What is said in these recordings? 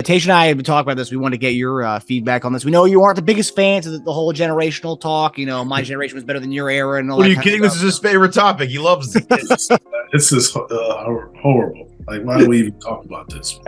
Teja and I have been talking about this. We want to get your feedback on this. We know you aren't the biggest fans of the whole generational talk. My generation was better than your era. And all what are that you kidding? This is his favorite topic. He loves it. This is horrible. Like, why do we even talk about this?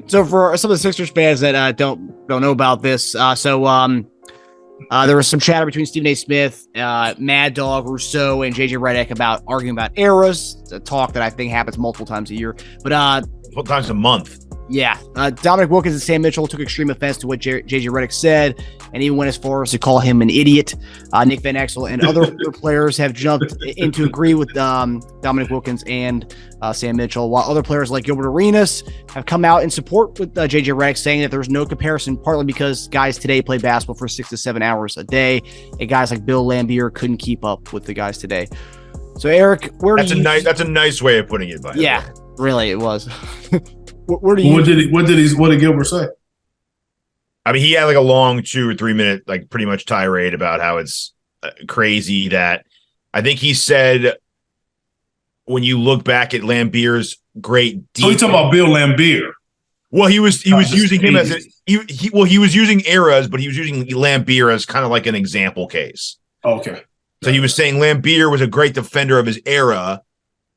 So for some of the Sixers fans that don't know about this, there was some chatter between Stephen A. Smith, Mad Dog, Rousseau, and JJ Redick about arguing about eras. It's a talk that I think happens multiple times a year. But multiple times a month. Yeah. Dominique Wilkins and Sam Mitchell took extreme offense to what JJ Redick said, and even went as far as to call him an idiot. Nick Van Exel and other players have jumped in to agree with Dominique Wilkins and Sam Mitchell, while other players like Gilbert Arenas have come out in support with JJ Redick, saying that there's no comparison, partly because guys today play basketball for 6 to 7 hours a day, and guys like Bill Laimbeer couldn't keep up with the guys today. So, Eric, that's a nice way of putting it. Really, it was. What did Gilbert say? I mean, he had like a long 2 or 3 minute, like pretty much tirade about how it's crazy that I think he said when you look back at Laimbeer's great defense. So you talking about Bill Laimbeer? Well, he was using him as he was using eras, but he was using Laimbeer as kind of like an example case. Okay. So he was saying Laimbeer was a great defender of his era,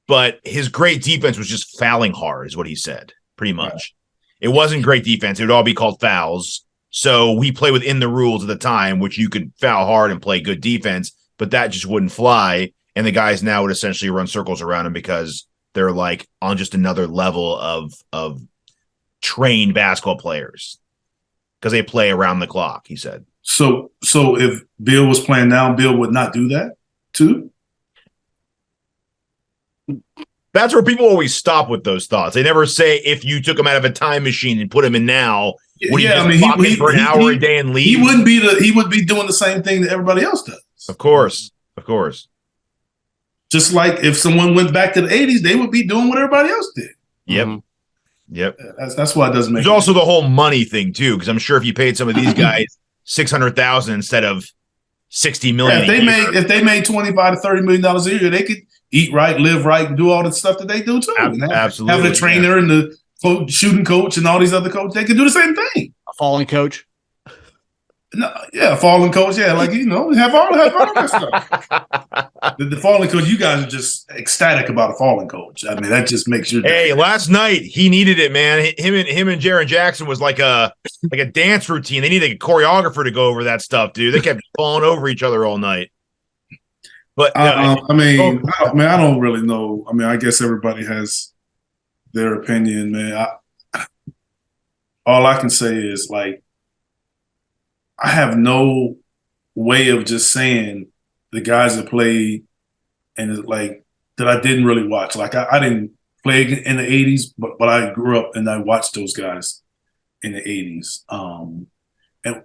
but his great defense was just fouling hard, is what he said. Pretty much. It wasn't great defense. It would all be called fouls. So we play within the rules at the time, which you could foul hard and play good defense, but that just wouldn't fly. And the guys now would essentially run circles around him because they're like on just another level of trained basketball players because they play around the clock, he said. So if Bill was playing now, Bill would not do that too? That's where people always stop with those thoughts. They never say if you took him out of a time machine and put him in now, would he for an hour a day and leave? He would be doing the same thing that everybody else does. Of course. Just like if someone went back to the 80s, they would be doing what everybody else did. Yep. Mm-hmm. Yep. That's why it doesn't make sense. There's also the whole money thing too, because I'm sure if you paid some of these guys $600,000 instead of $60 million, if they made $25 to $30 million a year, they could eat right, live right, and do all the stuff that they do too. Absolutely. Having a trainer and the shooting coach and all these other coaches, they can do the same thing. A fallen coach. No, yeah, fallen coach. Yeah, like have all that stuff. The fallen coach, you guys are just ecstatic about a fallen coach. I mean, that just makes you. Hey, last night he needed it, man. Him and Jaren Jackson was like a dance routine. They needed a choreographer to go over that stuff, dude. They kept falling over each other all night. But I don't really know. I mean, I guess everybody has their opinion, man. All I can say is like, I have no way of just saying the guys that played and like that I didn't really watch. Like I didn't play in the 80s, but I grew up and I watched those guys in the 80s. And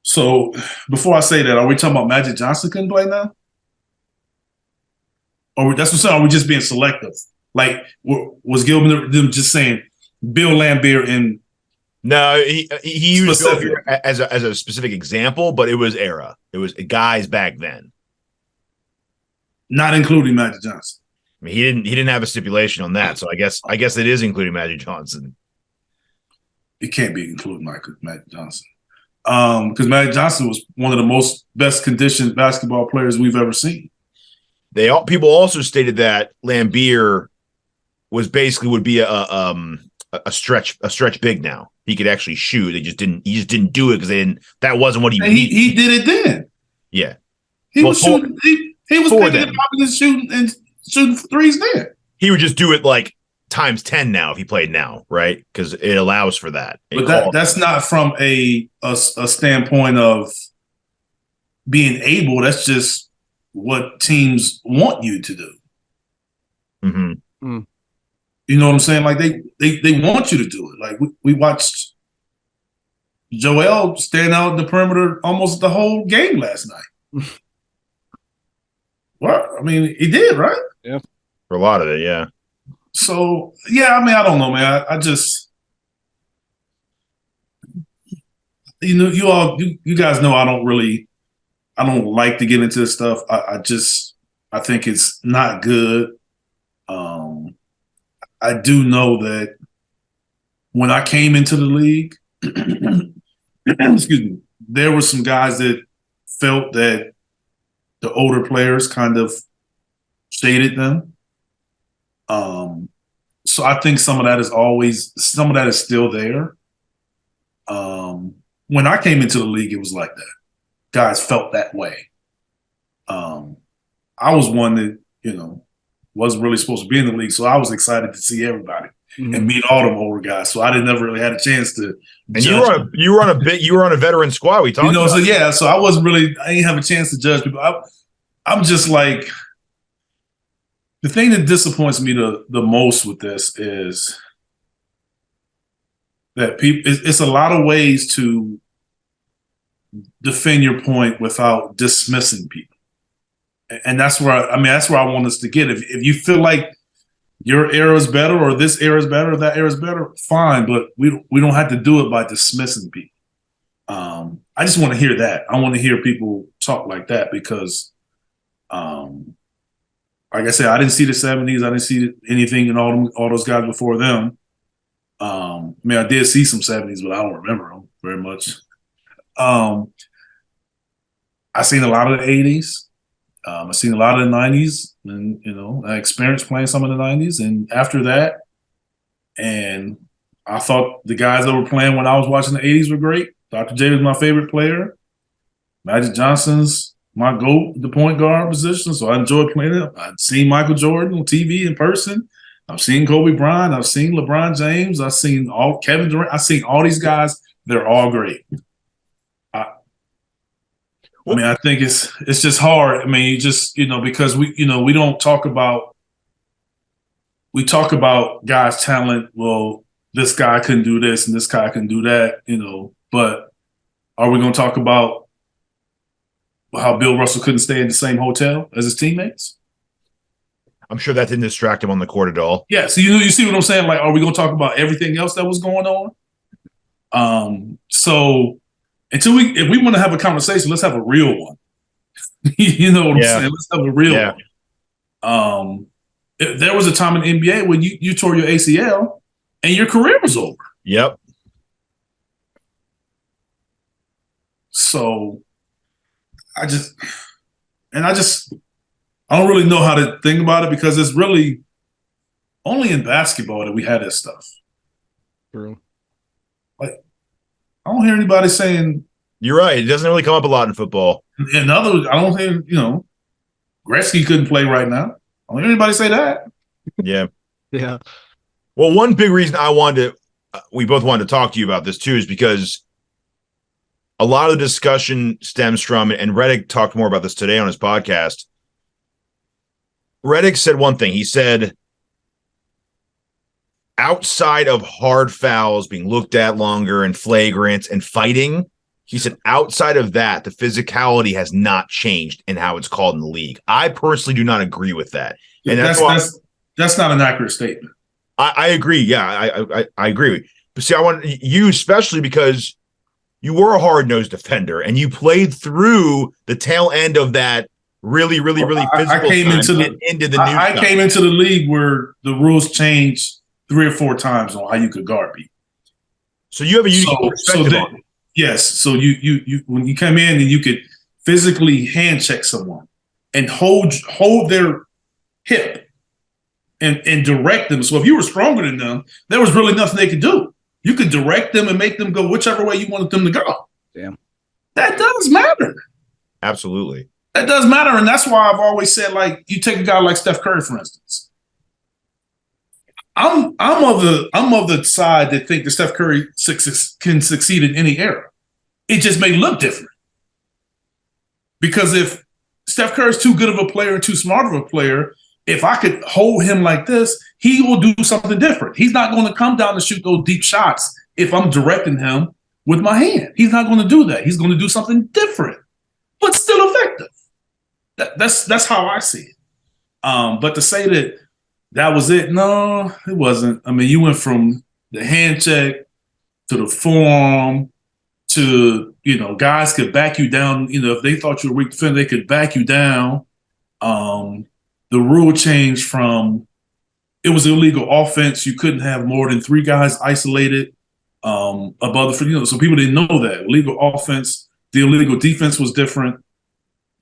so before I say that, are we talking about Magic Johnson couldn't play now? Or that's what I'm saying, are we just being selective? Like was Gilbert them just saying Bill Laimbeer and no, he used Bill as a specific example, but it was era. It was guys back then, not including Magic Johnson. I mean, he didn't have a stipulation on that, so I guess it is including Magic Johnson. It can't be including Magic Johnson because Magic Johnson was one of the most best conditioned basketball players we've ever seen. People also stated that Laimbeer would be a stretch big now. He could actually shoot. He just didn't do it because that wasn't what he needed. He did it then. Yeah. He was shooting. He was picking it up and shooting threes there. He would just do it like times 10 now if he played now, right? Because it allows for that. But that's not from a standpoint of being able. That's just what teams want you to do. Mm-hmm. Mm. You know what I'm saying? Like they want you to do it. Like we watched Joel stand out in the perimeter almost the whole game last night. Well, I mean, he did, right? Yeah. For a lot of it, yeah. So yeah, I mean, I don't know, man. I just you guys know I don't like to get into this stuff. I think it's not good. I do know that when I came into the league, excuse me, there were some guys that felt that the older players kind of shaded them. So I think some of that is still there. When I came into the league, it was like that. Guys felt that way. I was one that, wasn't really supposed to be in the league, so I was excited to see everybody and meet all them older guys. So I never really had a chance to. And you were on a veteran squad. We talked. So yeah, so I didn't have a chance to judge people. I'm just like, the thing that disappoints me the most with this is that it's a lot of ways to defend your point without dismissing people. And that's where I want us to get. If you feel like your era is better, or this era is better, or that era is better, fine. But we don't have to do it by dismissing people. I just want to hear that. I want to hear people talk like that because, like I said, I didn't see the '70s. I didn't see anything in all those guys before them. I did see some '70s, but I don't remember them very much. I seen a lot of the '80s. I've seen a lot of the '90s, and I experienced playing some of the '90s. And after that, and I thought the guys that were playing when I was watching the '80s were great. Dr. J was my favorite player. Magic Johnson's my GOAT, the point guard position, so I enjoyed playing it. I've seen Michael Jordan on TV in person. I've seen Kobe Bryant. I've seen LeBron James. I've seen Kevin Durant. I've seen all these guys. They're all great. I think it's just hard. You just, because we don't talk about, we talk about guys' talent. Well, this guy can do this and this guy can do that, but are we going to talk about how Bill Russell couldn't stay in the same hotel as his teammates? I'm sure that didn't distract him on the court at all. Yeah. So you see what I'm saying? Like, are we going to talk about everything else that was going on? So if we want to have a conversation, let's have a real one. You know what I'm saying? Let's have a real one. There was a time in the NBA when you tore your ACL and your career was over. Yep. So I don't really know how to think about it because it's really only in basketball that we had this stuff. True. Like, I don't hear anybody saying. You're right. It doesn't really come up a lot in football. And I don't hear, Gretzky couldn't play right now. I don't hear anybody say that. Yeah. Yeah. Well, one big reason we both wanted to talk to you about this too is because a lot of the discussion stems from, and Redick talked more about this today on his podcast. Redick said one thing. He said, outside of hard fouls being looked at longer and flagrants and fighting, he said outside of that, the physicality has not changed in how it's called in the league. I personally do not agree with that. And that's not an accurate statement. I agree. Yeah, I agree with you. But see, I want you especially because you were a hard-nosed defender and you played through the tail end of that really physical I came into the league where the rules changed 3 or 4 times on how you could guard people. So you have a unique perspective on it. Yes. So you when you come in and you could physically hand check someone and hold their hip and direct them. So if you were stronger than them, there was really nothing they could do. You could direct them and make them go whichever way you wanted them to go. Damn. That does matter. Absolutely. That does matter. And that's why I've always said, like, you take a guy like Steph Curry, for instance. I'm of the side that think that Steph Curry can succeed in any era. It just may look different. Because if Steph Curry's too good of a player and too smart of a player, if I could hold him like this, he will do something different. He's not going to come down and shoot those deep shots if I'm directing him with my hand. He's not going to do that. He's going to do something different, but still effective. That's how I see it. But to say that was it, no, it wasn't. I mean, you went from the hand check to the forearm to, guys could back you down. If they thought you were a weak defender, they could back you down. The rule changed from it was illegal offense. You couldn't have more than 3 guys isolated above the, so people didn't know that. Illegal offense, the illegal defense was different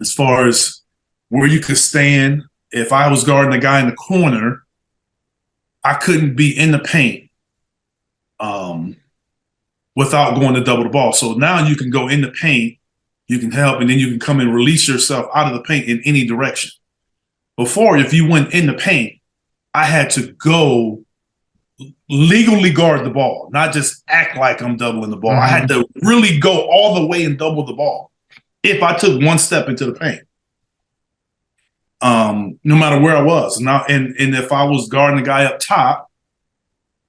as far as where you could stand. If I was guarding a guy in the corner, I couldn't be in the paint without going to double the ball. So now you can go in the paint, you can help, and then you can come and release yourself out of the paint in any direction. Before, if you went in the paint, I had to go legally guard the ball, not just act like I'm doubling the ball. I had to really go all the way and double the ball if I took one step into the paint. No matter where I was. Now, and if I was guarding the guy up top,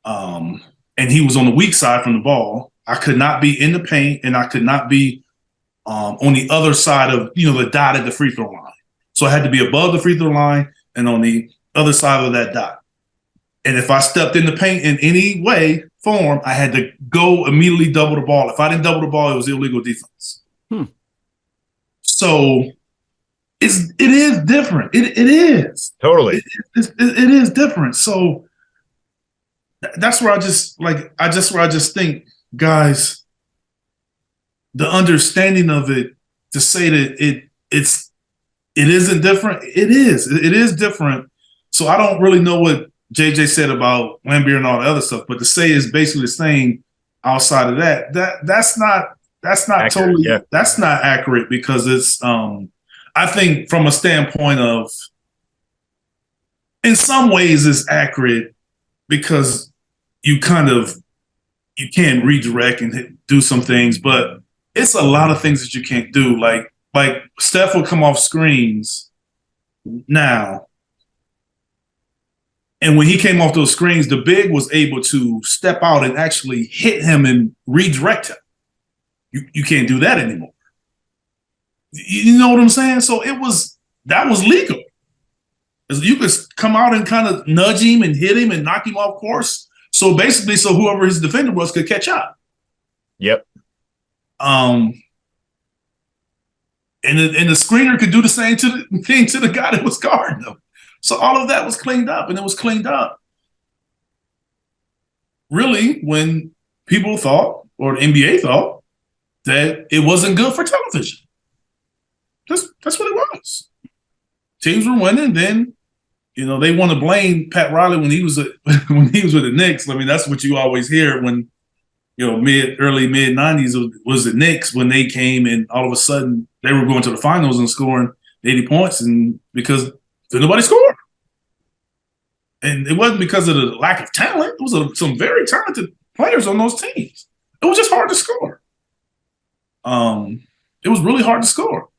and he was on the weak side from the ball, I could not be in the paint, and I could not be on the other side of, the dot at the free throw line. So I had to be above the free throw line and on the other side of that dot. And if I stepped in the paint in any way, form, I had to go immediately double the ball. If I didn't double the ball, it was illegal defense. So it is different. It is. Totally. It is different. So that's where I just think, guys, the understanding of it, to say that it isn't different. It is different. So I don't really know what JJ said about Lambeer and all the other stuff, but to say is basically the same outside of that's not accurate, totally, yeah. That's not accurate, because it's I think from a standpoint of, in some ways it's accurate because you can't redirect and do some things, but it's a lot of things that you can't do. Like Steph will come off screens now, and when he came off those screens, the big was able to step out and actually hit him and redirect him. You can't do that anymore. You know what I'm saying? So that was legal. You could come out and kind of nudge him and hit him and knock him off course. So basically, whoever his defender was could catch up. Yep. And the screener could do the same thing to the guy that was guarding them. So all of that was cleaned up, and it was cleaned up really when people thought, or the NBA thought, that it wasn't good for television. That's what it was. Teams were winning, then they want to blame Pat Riley when he was with the Knicks. I mean, that's what you always hear when early mid 90s was the Knicks, when they came and all of a sudden they were going to the finals and scoring 80 points, and because nobody scored. And it wasn't because of the lack of talent. It was some very talented players on those teams. It was just hard to score. It was really hard to score.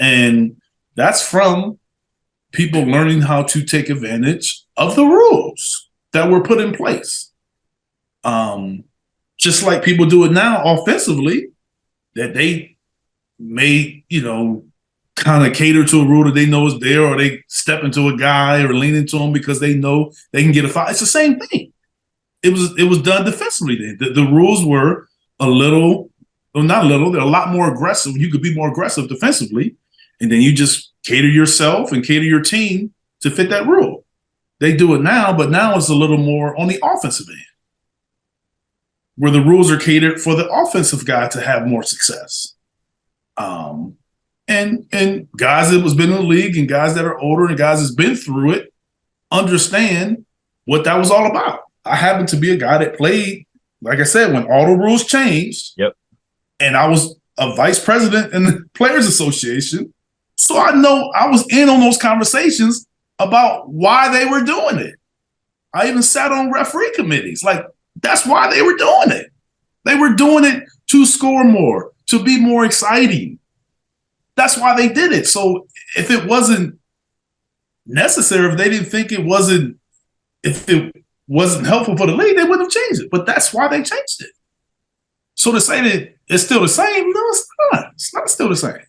And that's from people learning how to take advantage of the rules that were put in place. Just like people do it now offensively, that they may, kind of cater to a rule that they know is there, or they step into a guy or lean into him because they know they can get a foul. It's the same thing. It was done defensively then. The rules were they're a lot more aggressive. You could be more aggressive defensively, and then you just cater yourself and cater your team to fit that rule. They do it now, but now it's a little more on the offensive end, where the rules are catered for the offensive guy to have more success. And guys that was been in the league and guys that are older and guys that's been through it understand what that was all about. I happen to be a guy that played, like I said, when all the rules changed. Yep. And I was a vice president in the Players Association. So I know I was in on those conversations about why they were doing it. I even sat on referee committees. Like, that's why they were doing it. They were doing it to score more, to be more exciting. That's why they did it. So if it wasn't necessary, if they didn't think if it wasn't helpful for the league, they wouldn't have changed it. But that's why they changed it. So to say that it's still the same, no, it's not. It's not still the same.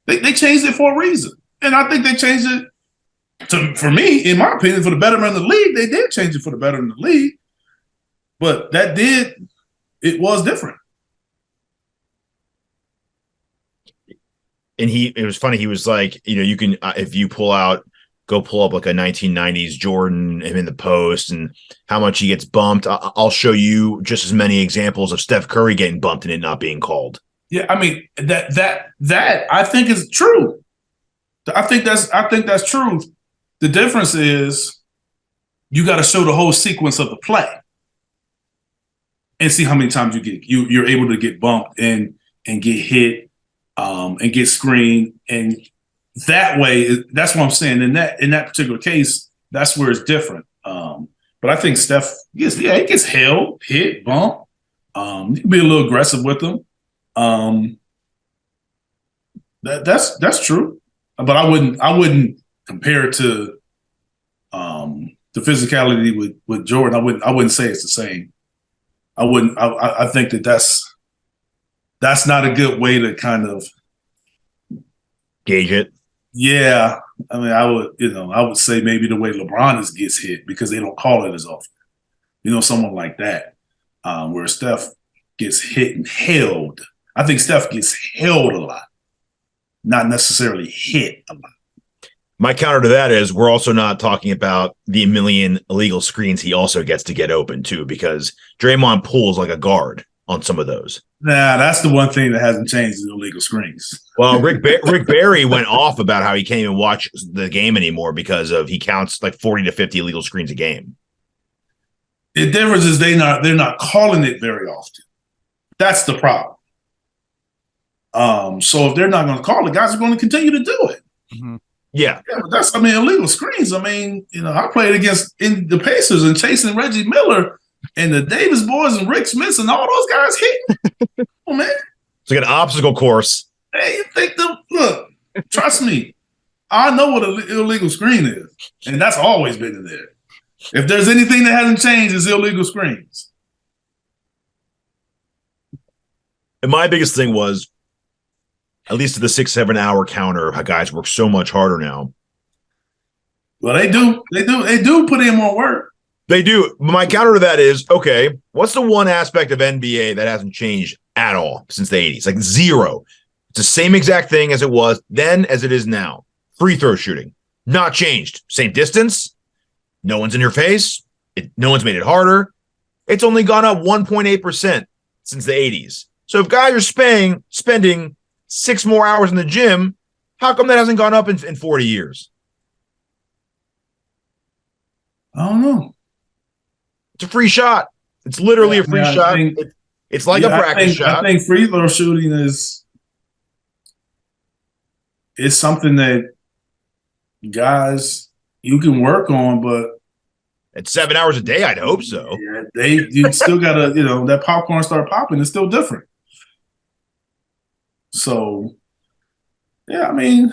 They changed it for a reason. And I think they changed it, for me, in my opinion, for the betterment of the league. They did change it for the betterment of the league. But it was different. And it was funny. He was like, you can, if you pull out go pull up like a 1990s Jordan, him in the post, and how much he gets bumped. I'll show you just as many examples of Steph Curry getting bumped and it not being called. Yeah, I mean that I think is true. I think that's true. The difference is you got to show the whole sequence of the play and see how many times you're able to get bumped and get hit and get screened, and that way that's what I'm saying. In that particular case, that's where it's different. But I think Steph he gets held, hit, bumped. You can be a little aggressive with them. That's true. But I wouldn't compare it to the physicality with Jordan. I wouldn't say it's the same. I think that's not a good way to kind of gauge it. Yeah. I mean, I would say maybe the way LeBron gets hit, because they don't call it as often. Someone like that, where Steph gets hit and held. I think Steph gets held a lot, not necessarily hit a lot. My counter to that is we're also not talking about the million illegal screens he also gets to get open too, because Draymond pulls like a guard on some of those. Nah, that's the one thing that hasn't changed is illegal screens. Well, Rick Barry went off about how he can't even watch the game anymore because he counts like 40 to 50 illegal screens a game. The difference is they're not calling it very often. That's the problem. So if they're not going to call it, guys are going to continue to do it. Mm-hmm. Yeah, but illegal screens. I mean, I played against the Pacers and chasing Reggie Miller and the Davis boys and Rick Smith and all those guys hit. Oh man, it's like an obstacle course. Hey, you think look? Trust me, I know what an illegal screen is, and that's always been in there. If there's anything that hasn't changed, it's illegal screens. And my biggest thing was, at least to the 6-7 hour counter, how guys work so much harder now. Well, they do put in more work. They do. My counter to that is, okay, what's the one aspect of NBA that hasn't changed at all since the 80s? Like zero. It's the same exact thing as it was then as it is now. Free throw shooting. Not changed. Same distance. No one's in your face. No one's made it harder. It's only gone up 1.8% since the 80s. So if guys are spending 6 more hours in the gym, how come that hasn't gone up in 40 years? I don't know. It's a free shot. It's literally a free shot. It's like a practice shot. I think free throw shooting is something that guys you can work on, but at 7 hours a day, I'd hope so. Yeah, you still gotta, that popcorn start popping. It's still different. So, yeah, I mean,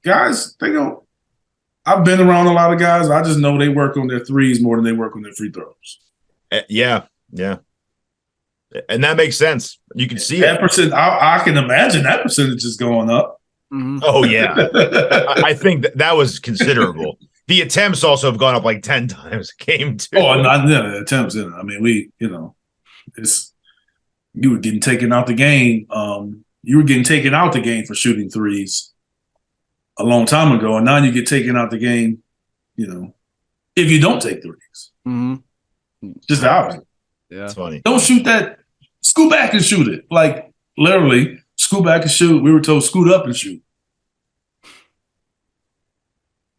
guys, I've been around a lot of guys. I just know they work on their threes more than they work on their free throws. Yeah. And that makes sense. You can see that percent. I can imagine that percentage is going up. Mm-hmm. Oh, yeah. I think that was considerable. The attempts also have gone up like 10 times a game, too. Oh, not the attempts. I mean, you were getting taken out the game. You were getting taken out the game for shooting threes a long time ago, and now you get taken out the game, if you don't take threes. Mm-hmm. Just the opposite. Yeah. It's funny. Don't shoot that. Scoot back and shoot it. Like, literally, scoot back and shoot. We were told scoot up and shoot.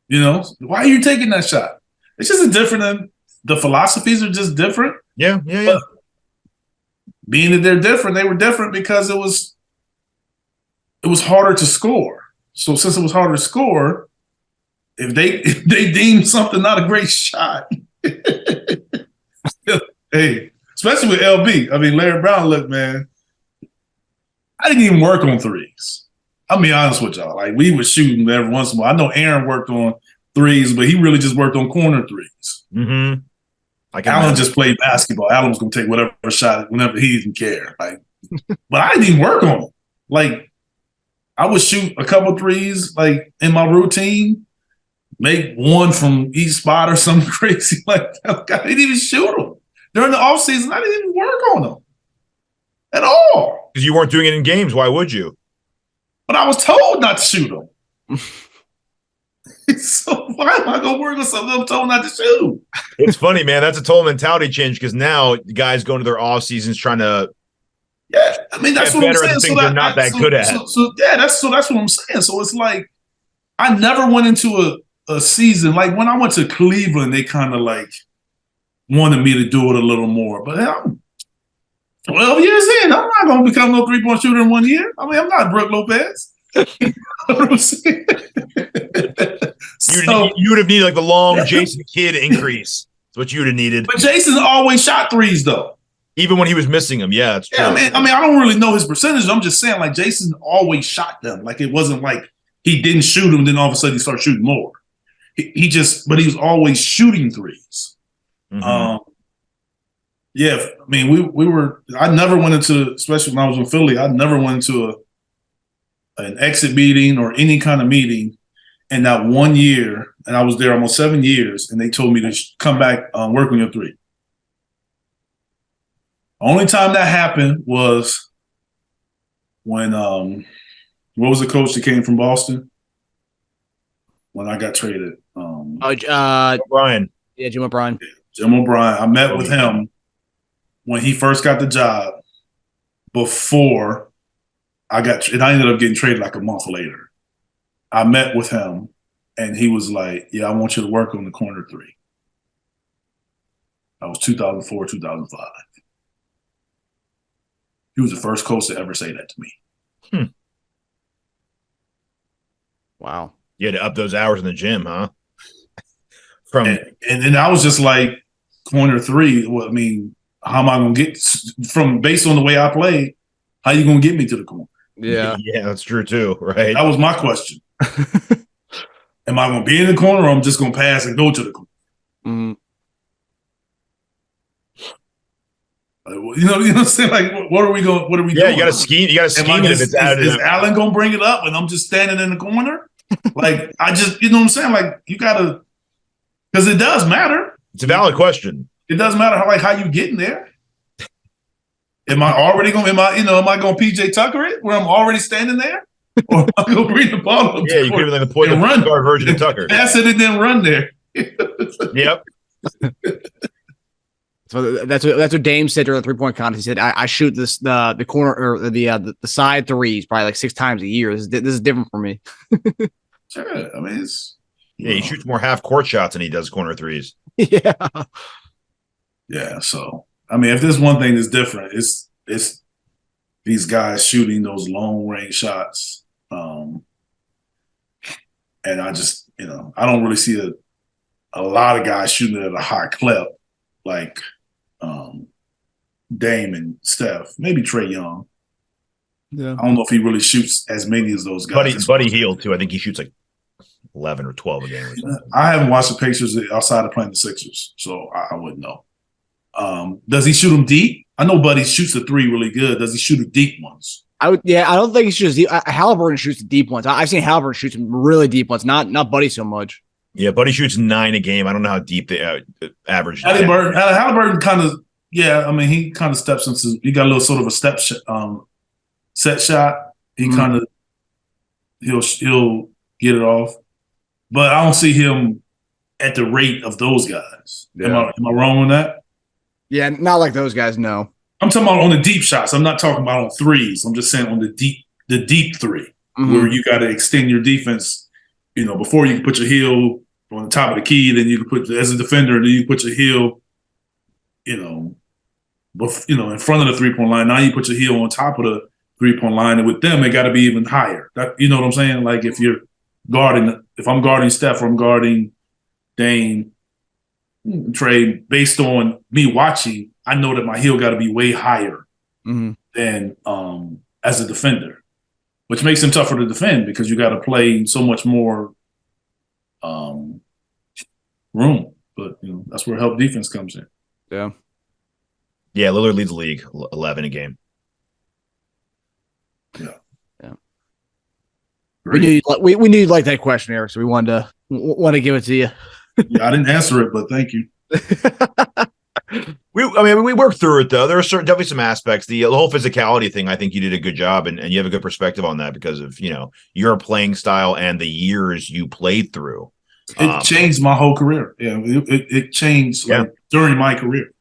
Why are you taking that shot? It's just different. The philosophies are just different. Yeah. But being that they're different, they were different because it was harder to score. So since it was harder to score, if they deemed something not a great shot, hey, especially with LB. I mean, Larry Brown, look, man, I didn't even work on threes. I'll be honest with y'all. Like, we were shooting every once in a while. I know Aaron worked on threes, but he really just worked on corner threes. Mm-hmm. Allen just played basketball. Allen was going to take whatever shot whenever he didn't care. Like, but I didn't even work on them. Like, I would shoot a couple threes, like, in my routine, make one from each spot or something crazy like that. I didn't even shoot them. During the offseason, I didn't even work on them at all. Because you weren't doing it in games. Why would you? But I was told not to shoot them. So why am I gonna work on something I'm told not to shoot? It's funny, man. That's a total mentality change because now guys go into their off seasons trying to that's what I'm better saying. at the things they're not that good at. That's what I'm saying. So it's like I never went into a season like when I went to Cleveland, they kind of like wanted me to do it a little more. But I'm 12 years in, I'm not gonna become no 3-point shooter in 1 year. I mean, I'm not Brooke Lopez. You know what I'm saying? You would have needed like the long Jason Kidd increase. That's what you would have needed. But Jason always shot threes though. Even when he was missing them, yeah, it's true. I mean, I don't really know his percentage. I'm just saying, like Jason always shot them. Like it wasn't like he didn't shoot them, then all of a sudden he started shooting more. He was always shooting threes. Mm-hmm. Yeah, I mean, we were. I never went into, especially when I was in Philly. I never went into an exit meeting or any kind of meeting in that 1 year, and I was there almost 7 years, and they told me to come back work on your three. Only time that happened was when what was the coach that came from Boston when I got traded? O'Brien. Yeah, Jim O'Brien. Jim O'Brien. I met with him when he first got the job before I ended up getting traded like a month later. I met with him and he was like, yeah, I want you to work on the corner three. That was 2004, 2005. He was the first coach to ever say that to me. Wow. You had to up those hours in the gym, huh? And then I was just like, corner three. Well, I mean, how am I going to get based on the way I play? How you going to get me to the corner? Yeah, that's true too, right? That was my question. Am I going to be in the corner, or I'm just going to pass and go to the corner? Mm-hmm. You know what I'm saying? Like, what are we doing? Yeah, you got to scheme. You got to scheme it. Is Allen going to bring it up, and I'm just standing in the corner? Like, you know what I'm saying? Like, you got to, because it does matter. It's a valid question. It doesn't matter how you getting there. Am I going to PJ Tucker it where I'm already standing there? Or am I going to bring the ball up? Yeah, you could have like the point guard version of Tucker. Pass it and then run there. Yep. So that's what Dame said during the 3-point contest. He said, "I shoot the corner or the side threes probably like 6 times a year. This is different for me." Sure, I mean he shoots more half court shots than he does corner threes. Yeah. Yeah. So I mean, if there's one thing that's different, it's these guys shooting those long range shots, and I just I don't really see a lot of guys shooting at a high clip like Dame and Steph, maybe Trae Young. Yeah, I don't know if he really shoots as many as those guys. Buddy Hield too. I think he shoots like 11 or 12 a game or something. I haven't watched the Pacers outside of playing the Sixers, so I wouldn't know. Does he shoot them deep? I know Buddy shoots the three really good. Does he shoot the deep ones? I don't think he shoots deep. Halliburton shoots the deep ones. I've seen Halliburton shoot some really deep ones. Not Buddy so much. Yeah, Buddy shoots 9 a game. I don't know how deep the average. Halliburton kind of, I mean, he kind of steps into. He got a little sort of a set shot. He kind of he'll get it off, but I don't see him at the rate of those guys. Yeah. Am I wrong on that? Yeah, not like those guys. No, I'm talking about on the deep shots. I'm not talking about on threes. I'm just saying on the deep three, where you got to extend your defense. Before you can put your heel on the top of the key, then you can put as a defender, and then you put your heel, in front of the 3-point line. Now you put your heel on top of the 3-point line, and with them, it got to be even higher. You know what I'm saying? Like if I'm guarding Steph, or I'm guarding Dame, Trae, based on me watching, I know that my heel got to be way higher than as a defender, which makes him tougher to defend because you got to play so much more room. But that's where help defense comes in. Yeah. Yeah, Lillard leads the league 11 a game. Yeah. We knew you'd like that question, Eric, so we wanted to give it to you. Yeah, I didn't answer it, but thank you. We worked through it though. There are definitely some aspects. The whole physicality thing, I think you did a good job, and you have a good perspective on that because of your playing style and the years you played through. It changed my whole career. Yeah, it changed like during my career.